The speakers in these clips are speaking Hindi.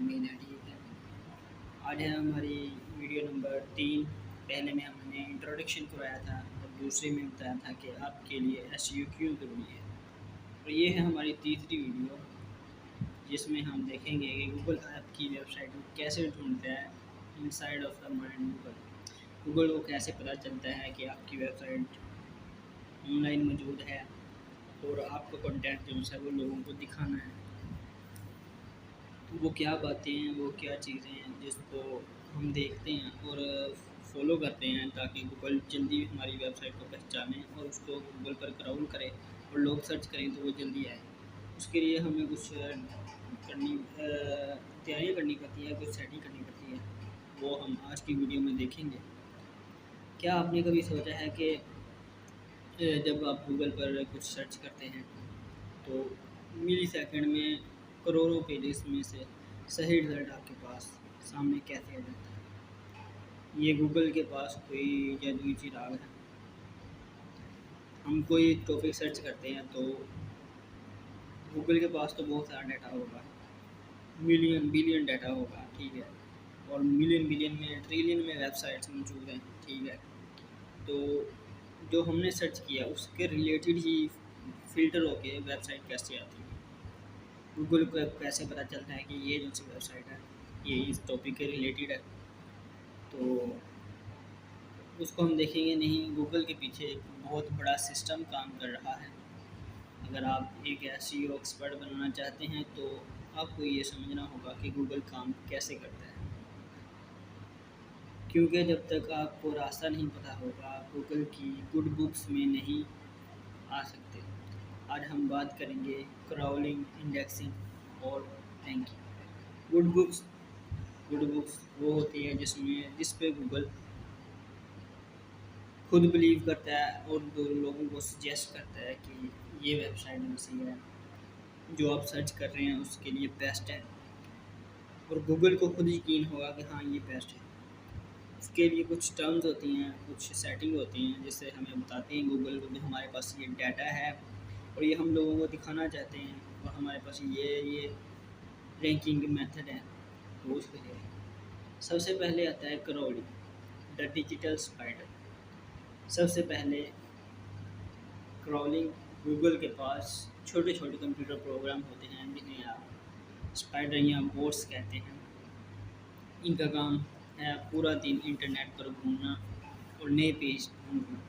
उम्मीद है ठीक है। आज है हमारी वीडियो नंबर 3। पहले में हमने इंट्रोडक्शन कराया था और दूसरे में बताया था कि आपके लिए एसईओ क्यों ज़रूरी है। और ये है हमारी तीसरी वीडियो, जिसमें हम देखेंगे कि गूगल ऐप की वेबसाइट को कैसे ढूंढता है inside of the mind Google को कैसे पता चलता है कि आपकी वेबसाइट ऑनलाइन मौजूद है और आपका कंटेंट जो है वो लोगों को दिखाना है। वो क्या बातें हैं, वो क्या चीज़ें हैं जिसको हम देखते हैं और फॉलो करते हैं, ताकि गूगल जल्दी हमारी वेबसाइट को पहचाने और उसको गूगल पर क्राउल करे और लोग सर्च करें तो वो जल्दी आए। उसके लिए हमें कुछ तैयारियाँ करनी पड़ती है, कुछ सेटिंग करनी पड़ती है, वो हम आज की वीडियो में देखेंगे। क्या आपने कभी सोचा है कि जब आप गूगल पर कुछ सर्च करते हैं तो मिली सेकंड में करोड़ों पेजेस में से सही रिज़ल्ट आपके पास सामने कैसे आ जाता है? ये गूगल के पास कोई जादुई चिराग है। हम कोई टॉपिक सर्च करते हैं तो गूगल के पास तो बहुत सारा डाटा होगा, मिलियन बिलियन डाटा होगा, ठीक है, और मिलियन बिलियन में ट्रिलियन में वेबसाइट्स मौजूद हैं, ठीक है। तो जो हमने सर्च किया उसके रिलेटेड ही फ़िल्टर होके वेबसाइट कैसे आती है, गूगल को कैसे पता चलता है कि ये जो सी वेबसाइट है ये इस टॉपिक के रिलेटेड है। तो उसको हम देखेंगे नहीं, गूगल के पीछे एक बहुत बड़ा सिस्टम काम कर रहा है। अगर आप एक एसईओ एक्सपर्ट बनना चाहते हैं तो आपको ये समझना होगा कि गूगल काम कैसे करता है, क्योंकि जब तक आपको रास्ता नहीं पता होगा गूगल की गुड बुक्स में नहीं आ सकते। आज हम बात करेंगे क्राउलिंग, इंडेक्सिंग और रैंकिंग। गुड बुक्स वो होती है जिस पे गूगल खुद बिलीव करता है और दो लोगों को सजेस्ट करता है कि ये वेबसाइट ऐसी है, जो आप सर्च कर रहे हैं उसके लिए बेस्ट है, और गूगल को खुद यकीन होगा कि हाँ ये बेस्ट है। उसके लिए कुछ टर्म्स होती हैं, कुछ सेटिंग होती हैं जिससे हमें बताते हैं गूगल को कि हमारे पास ये डाटा है और ये हम लोगों को दिखाना चाहते हैं, और हमारे पास ये रैंकिंग मेथड है। तो उसके लिए सबसे पहले आता है क्राउली, द डिजिटल स्पाइडर। सबसे पहले क्राउलिंग, गूगल के पास छोटे छोटे कंप्यूटर प्रोग्राम होते हैं जिन्हें आप स्पाइडर या बोट्स कहते हैं। इनका काम है पूरा दिन इंटरनेट पर घूमना और नए पेज ढूंढना।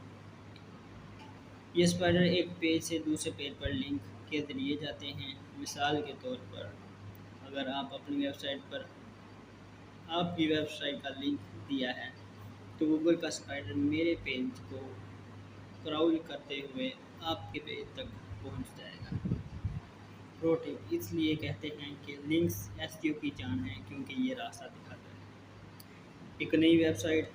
ये स्पाइडर एक पेज से दूसरे पेज पर लिंक के जरिए जाते हैं। मिसाल के तौर पर, अगर आप अपनी वेबसाइट पर आपकी वेबसाइट का लिंक दिया है तो गूगल का स्पाइडर मेरे पेज को क्राउल करते हुए आपके पेज तक पहुंच जाएगा। प्रो टिप, इसलिए कहते हैं कि लिंक्स एसईओ की जान है, क्योंकि ये रास्ता दिखाता है। एक नई वेबसाइट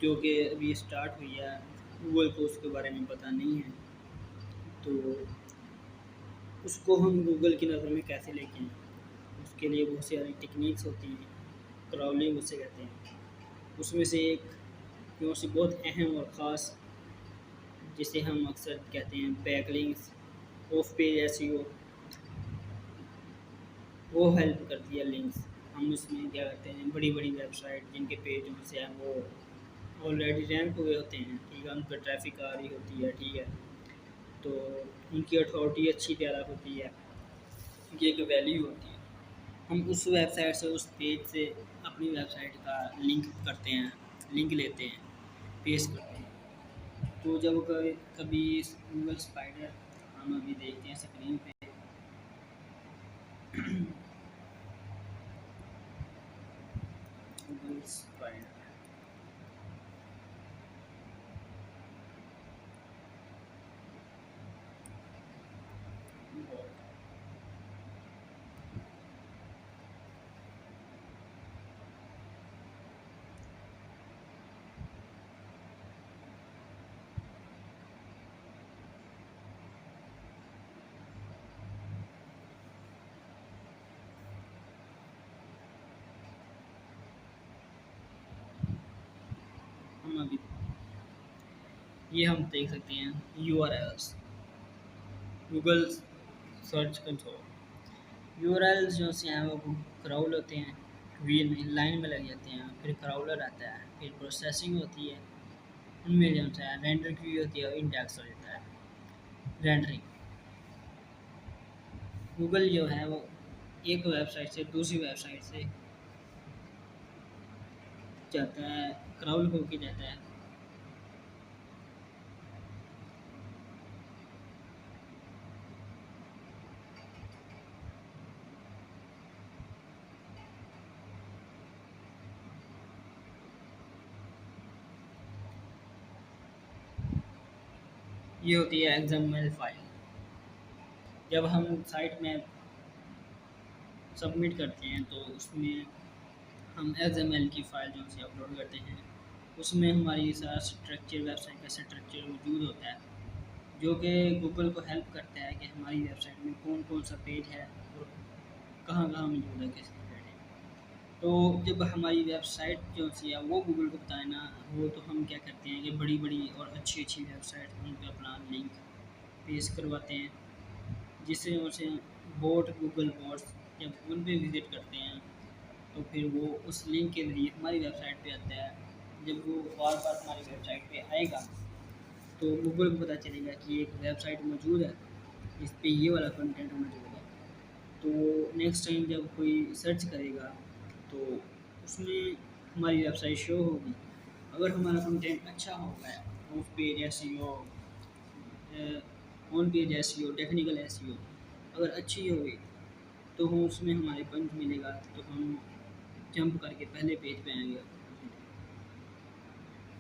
जो कि अभी स्टार्ट हुई है, गूगल को उसके बारे में पता नहीं है, तो उसको हम गूगल की नज़र में कैसे लेके आएं? उसके लिए बहुत सारी टेक्निक्स होती हैं, क्राउलिंग उसे कहते हैं। उसमें से एक क्यों सी बहुत अहम और ख़ास, जिसे हम अक्सर कहते हैं बैकलिंक्स, ऑफ पेज एसईओ, वो हेल्प करती है लिंक्स। हम उसमें क्या करते हैं, बड़ी बड़ी वेबसाइट जिनके पेज से हैं वो ऑलरेडी रैंक हुए होते हैं, ठीक है, उन पर ट्रैफिक आ रही होती है, ठीक है, तो उनकी अथॉरिटी अच्छी ज़्यादा होती है, उनकी एक वैल्यू होती है। हम उस वेबसाइट से, उस पेज से अपनी वेबसाइट का लिंक करते हैं, लिंक लेते हैं, पेस्ट करते हैं। तो जब कभी कभी गूगल स्पाइडर, हम अभी देखते हैं स्क्रीन पे, गूगल स्पाइडर हम अभी ये हम देख सकते हैं URLs, Google search console. URLs जो से हैं वो क्राउल होते हैं, व्हील लाइन में लग जाते हैं, फिर क्राउलर आता है, फिर प्रोसेसिंग होती है, उनमें जो है रेंडर की होती है और इंडेक्स हो जाता है रेंडरिंग। गूगल जो है वो एक वेबसाइट से दूसरी वेबसाइट से जाता है, क्राउल होके जाता है। ये होती है एक्सएमएल फाइल। जब हम साइट में सबमिट करते हैं तो उसमें हम एक्सएमएल की फ़ाइल जो से अपलोड करते हैं, उसमें हमारी सारा स्ट्रक्चर, वेबसाइट का स्ट्रक्चर मौजूद होता है, जो कि गूगल को हेल्प करता है कि हमारी वेबसाइट में कौन कौन सा पेज है और कहाँ कहाँ मौजूद है, किस रिलेटेड है। तो जब हमारी वेबसाइट जो सी है वो गूगल को बताए ना हो, तो हम क्या करते हैं कि बड़ी बड़ी और अच्छी अच्छी वेबसाइट उन पर अपना लिंक पेश करवाते हैं, जिससे उनसे बोट गूगल बोट्स जब उन पर विज़िट करते हैं तो फिर वो उस लिंक के ज़रिए हमारी वेबसाइट पे आता है। जब वो बार बार हमारी वेबसाइट पे आएगा तो गूगल को पता चलेगा कि एक वेबसाइट मौजूद है जिस पे ये वाला कंटेंट मौजूद है। तो नेक्स्ट टाइम जब कोई सर्च करेगा तो उसमें हमारी वेबसाइट शो होगी। अगर हमारा कंटेंट अच्छा होगा, of page SEO, on page SEO, technical SEO अगर अच्छी होगी तो हम उसमें हमारे पंच मिलेगा, तो हम जंप करके पहले पेज पे आएंगे।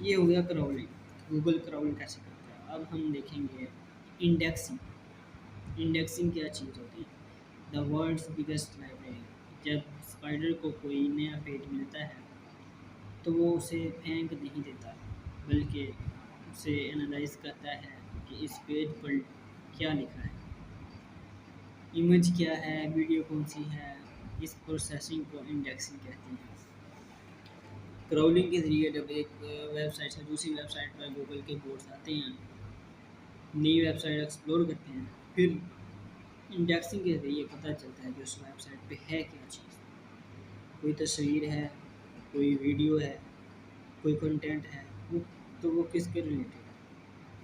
ये हो गया क्राउलिंग, गूगल क्राउलिंग कैसे करता है। अब हम देखेंगे इंडेक्सिंग। इंडेक्सिंग क्या चीज़ होती है? The world's biggest library. जब स्पाइडर को कोई नया पेज मिलता है तो वो उसे फेंक नहीं देता, बल्कि उसे एनालाइज करता है कि इस पेज पर क्या लिखा है, इमेज क्या है, वीडियो कौन सी है। इस प्रोसेसिंग को इंडेक्सिंग कहते हैं। क्राउलिंग के ज़रिए जब एक वेबसाइट से दूसरी वेबसाइट पर गूगल के बोर्ड्स आते हैं, नई वेबसाइट एक्सप्लोर करते हैं, फिर इंडेक्सिंग के ज़रिए पता चलता है कि उस वेबसाइट पे है क्या चीज़। कोई तस्वीर है, कोई वीडियो है, कोई कंटेंट है, वो तो वो किसके रिलेटेड है।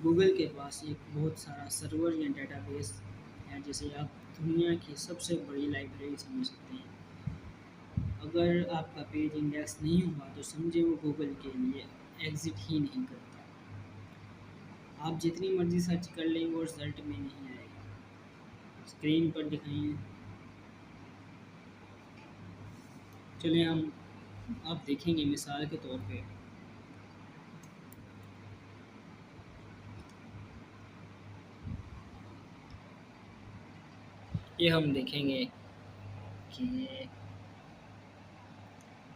गूगल के पास एक बहुत सारा सर्वर या डेटाबेस है, जिसे आप दुनिया की सबसे बड़ी लाइब्रेरी समझ सकते हैं। अगर आपका पेज इंडेक्स नहीं हुआ तो समझे वो गूगल के लिए एग्ज़िट ही नहीं करता। आप जितनी मर्ज़ी सर्च कर लें वो रिज़ल्ट में नहीं आएगा। स्क्रीन पर दिखाइए। चलिए हम आप देखेंगे मिसाल के तौर पे, ये हम देखेंगे कि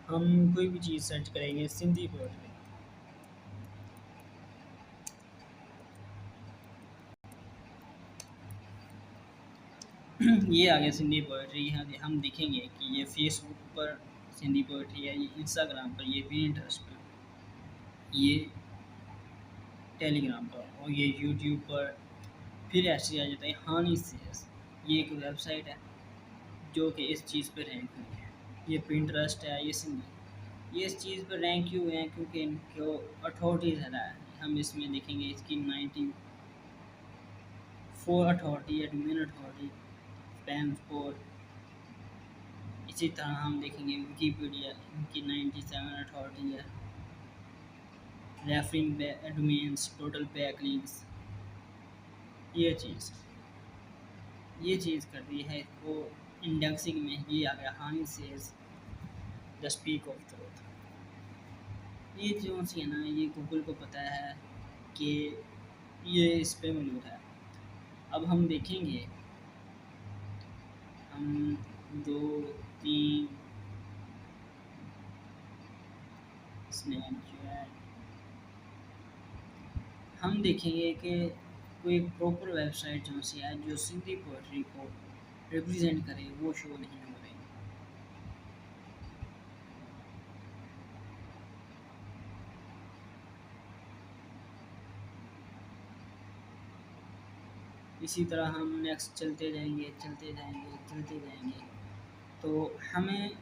हम कोई भी चीज़ सर्च करेंगे सिंधी पोएट्री। ये आ गया सिंधी पोएट्री। यहाँ हम देखेंगे कि ये फेसबुक पर सिंधी पोएट्री है, ये इंस्टाग्राम पर, ये पिंटरेस्ट पर, ये टेलीग्राम पर और ये यूट्यूब पर। फिर ऐसे आ जाता है हानी सेल्स। ये एक वेबसाइट है जो कि इस चीज़ पर रैंक हुई है। ये पिंटरेस्ट है, ये सिंधी। ये इस चीज़ पर रैंक क्यों हुए हैं? क्योंकि इनको अथॉरिटी ज़्यादा है। हम इसमें देखेंगे इसकी 94 अथॉरिटी है, डोमेन अथॉरिटी, स्पैम स्कोर। इसी तरह हम देखेंगे विकीपीडिया, इनकी 97 अथॉरिटी है, रेफरिंग डोमेन्स, टोटल बैकलिंक्स। ये चीज़ कर दी है इसको इंडेक्सिंग में। ये आ गया हानि says the speak of truth. ये जो सी है ना, ये गूगल को पता है कि ये इस पे मौजूद है। अब हम देखेंगे, हम 2 3 स्नैपचैट हम देखेंगे कि कोई प्रॉपर वेबसाइट जो सी है जो सिंधी पोइट्री को रिप्रेजेंट करे वो शो नहीं हो रही। इसी तरह हम नेक्स्ट चलते जाएंगे चलते जाएंगे चलते जाएंगे। तो हमें